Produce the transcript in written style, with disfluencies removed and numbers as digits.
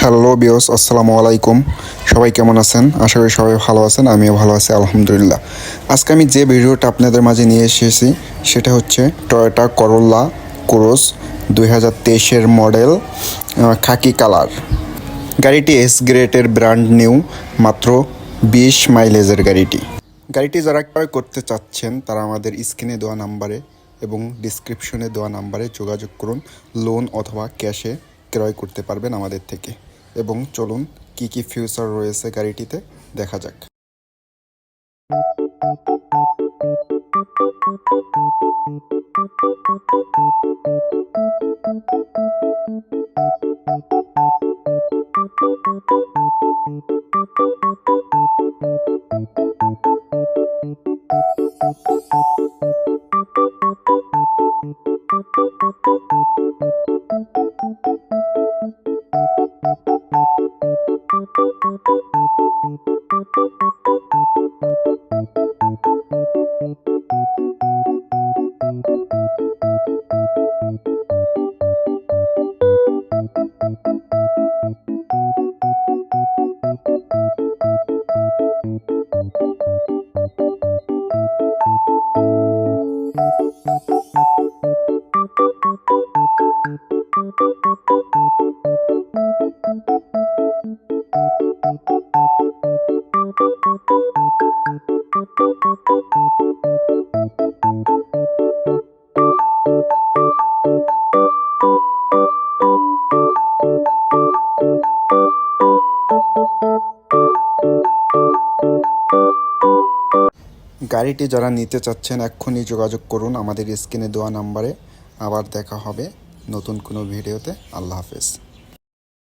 Hello বিয়স, আসসালামু আলাইকুম। সবাই কেমন আছেন? আশা করি সবাই ভালো আছেন, আমিও ভালো আছি আলহামদুলিল্লাহ। আজকে আমি যে ভিডিওটা আপনাদের মাঝে নিয়ে এসেছি সেটা হচ্ছে টয়োটা করোলা ক্রস 2023-এর মডেল, খাকি কালার। গাড়িটি এস গ্রেডের ব্র্যান্ড নিউ, মাত্র 20 মাইলেজের গাড়িটি যারা ক্রয় করতে চাচ্ছেন তারা আমাদের স্ক্রিনে দেওয়া নাম্বারে এবং ডিসক্রিপশনে দেওয়া নাম্বারে যোগাযোগ করুন। লোন অথবা ক্যাশে ক্রয় করতে পারবেন আমাদের থেকে। এবং চলুন কি কি ফিউচার রয়েছে গাড়িটিতে দেখা যাক। গাড়িটি যারা নিতে চাচ্ছেন এক্ষুনি যোগাযোগ করুন আমাদের স্ক্রিনে দেওয়া নাম্বারে। আবার দেখা হবে নতুন কোনো ভিডিওতে। আল্লাহ হাফেজ।